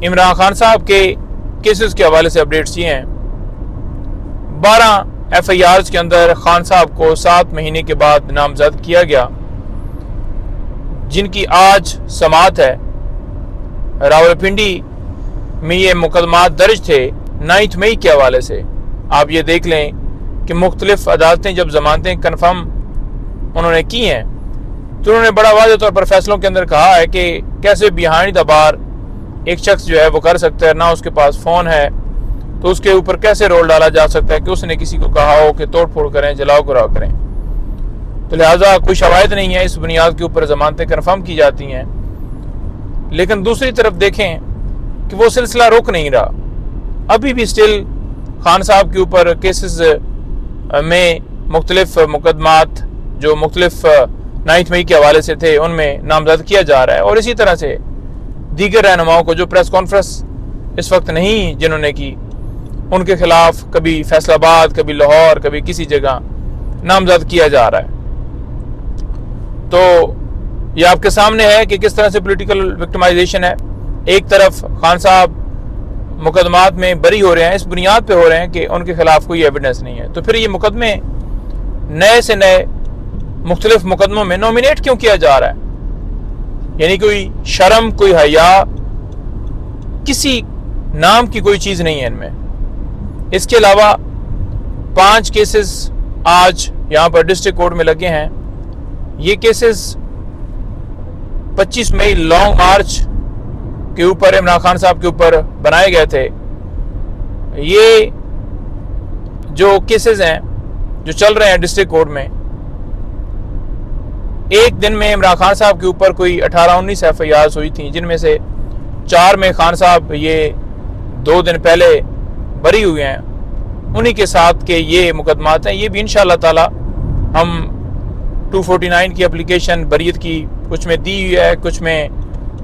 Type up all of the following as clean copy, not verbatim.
इमरान खान साहब के केसेस के हवाले से अपडेट्स ये हैं। 12 FIRs के अंदर खान साहब को 7 महीने के बाद नामजद किया गया, जिनकी आज समाअत है। रावलपिंडी में ये मुकदमात दर्ज थे 9 मई के हवाले से। आप ये देख लें कि मुख्तलिफ अदालतें जब जमानतें कन्फर्म उन्होंने की हैं तो उन्होंने बड़ा वाज़ेह तौर पर फैसलों के अंदर कहा है कि कैसे बिहाइंड द बार एक शख्स जो है वो कर सकता है, ना उसके पास फ़ोन है तो उसके ऊपर कैसे रोल डाला जा सकता है कि उसने किसी को कहा हो कि तोड़ फोड़ करें, जलाओ कराओ करें। तो लिहाजा कोई शवाहिद नहीं है, इस बुनियाद के ऊपर जमानतें कन्फर्म की जाती हैं। लेकिन दूसरी तरफ देखें कि वो सिलसिला रुक नहीं रहा। अभी भी स्टिल खान साहब के ऊपर केसेस में मुख्तलिफ मुकदमात जो मुख्तलिफ 9 मई के हवाले से थे उनमें नामजद किया जा रहा है। और इसी तरह से दीगर रहनुमाओं को जो प्रेस कॉन्फ्रेंस इस वक्त नहीं जिन्होंने की, उनके खिलाफ कभी फैसलाबाद, कभी लाहौर, कभी किसी जगह नामजद किया जा रहा है। तो ये आपके सामने है कि किस तरह से पॉलिटिकल विक्टिमाइजेशन है। एक तरफ खान साहब मुकदमात में बरी हो रहे हैं, इस बुनियाद पे हो रहे हैं कि उनके खिलाफ कोई एविडेंस नहीं है। तो फिर ये मुकदमे नए से नए मुख्तलिफ मुकदमों में नॉमिनेट क्यों किया जा रहा है? यानी कोई शर्म, कोई हया, किसी नाम की कोई चीज़ नहीं है इनमें। इसके अलावा 5 केसेस आज यहाँ पर डिस्ट्रिक्ट कोर्ट में लगे हैं। ये केसेस 25 मई लॉन्ग मार्च के ऊपर इमरान खान साहब के ऊपर बनाए गए थे। ये जो केसेस हैं जो चल रहे हैं डिस्ट्रिक्ट कोर्ट में, एक दिन में इमरान खान साहब के ऊपर कोई 18-19 FIRs हुई थी, जिनमें से 4 में खान साहब ये 2 दिन पहले बरी हुए हैं। उन्हीं के साथ के ये मुकदमात हैं। ये भी इंशाअल्लाह ताला हम 249 की एप्लीकेशन बरीत की कुछ में दी हुई है, कुछ में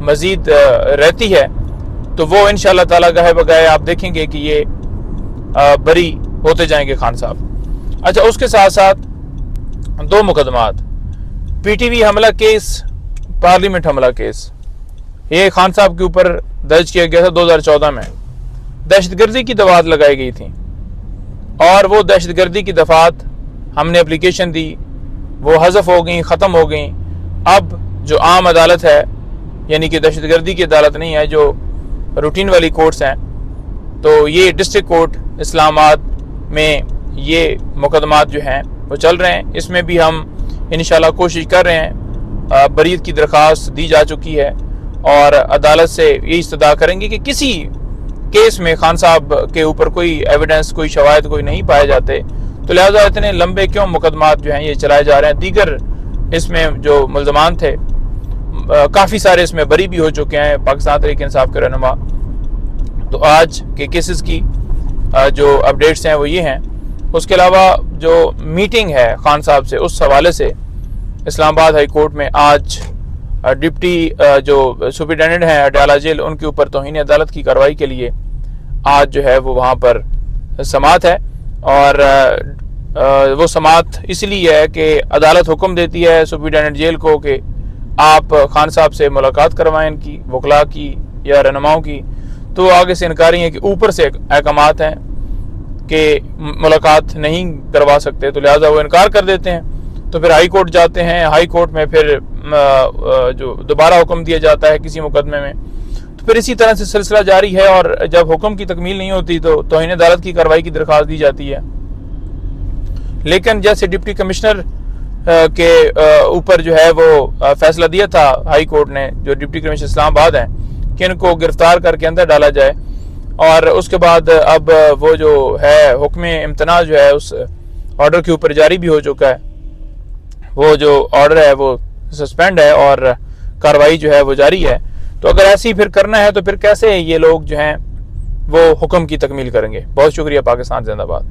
मजीद रहती है। तो वो इंशाअल्लाह ताला गाहे बगाहे आप देखेंगे कि ये बरी होते जाएंगे खान साहब। अच्छा, उसके साथ साथ 2 मुकदमात, PTV हमला केस, पार्लियामेंट हमला केस, ये खान साहब के ऊपर दर्ज किया गया था 2014 में। दहशतगर्दी की दफात लगाई गई थी और वो दहशतगर्दी की दफात हमने एप्लीकेशन दी, वो हज़फ हो गई, ख़त्म हो गई। अब जो आम अदालत है, यानी कि दहशतगर्दी की अदालत नहीं है, जो रूटीन वाली कोर्ट्स हैं, तो ये डिस्ट्रिक्ट कोर्ट इस्लामाबाद में ये मुकदमात जो हैं वो चल रहे हैं। इसमें भी हम इंशाल्लाह कोशिश कर रहे हैं। बरीत की दरख्वास्त दी जा चुकी है और अदालत से ये इस्तदा करेंगे कि किसी केस में खान साहब के ऊपर कोई एविडेंस, कोई शवाहिद कोई नहीं पाए जाते, तो लिहाजा इतने लंबे क्यों मुकदमात जो हैं ये चलाए जा रहे हैं। दीगर इसमें जो मुल्ज़मान थे काफ़ी सारे इसमें बरी भी हो चुके हैं, पाकिस्तान तहरीक इंसाफ के रहनुमा। तो आज के केसेस की जो अपडेट्स हैं वो ये हैं। उसके अलावा जो मीटिंग है खान साहब से, उस हवाले से इस्लामाबाद हाई कोर्ट में आज डिप्टी जो सुपरिटेंडेंट हैं अडयाला जेल, उनके ऊपर तौहीन अदालत की कार्रवाई के लिए आज जो है वो वहाँ पर समाअत है। और वो समाअत इसलिए है कि अदालत हुक्म देती है सुपरिटेंडेंट जेल को कि आप खान साहब से मुलाकात करवाएं, इनकी वकला की या रहनुमाओं की। तो आगे से इनकारी है कि ऊपर से अहकामात हैं कि मुलाकात नहीं करवा सकते, तो लिहाजा वो इनकार कर देते हैं। तो फिर हाई कोर्ट जाते हैं, हाई कोर्ट में फिर जो दोबारा हुक्म दिया जाता है किसी मुकदमे में। तो फिर इसी तरह से सिलसिला जारी है और जब हुक्म की तकमील नहीं होती तो तौहीन अदालत की कार्रवाई की दरख्वास्त दी जाती है। लेकिन जैसे डिप्टी कमिश्नर के ऊपर जो है वो फैसला दिया था हाई कोर्ट ने, जो डिप्टी कमिश्नर इस्लामाबाद हैं, कि इनको गिरफ्तार करके अंदर डाला जाए। और उसके बाद अब वो जो है हुक्म इम्तना जो है उस ऑर्डर के ऊपर जारी भी हो चुका है। वो जो ऑर्डर है वो सस्पेंड है और कार्रवाई जो है वो जारी है। तो अगर ऐसे ही फिर करना है तो फिर कैसे ये लोग जो हैं वो हुक्म की तकमील करेंगे। बहुत शुक्रिया। पाकिस्तान जिंदाबाद।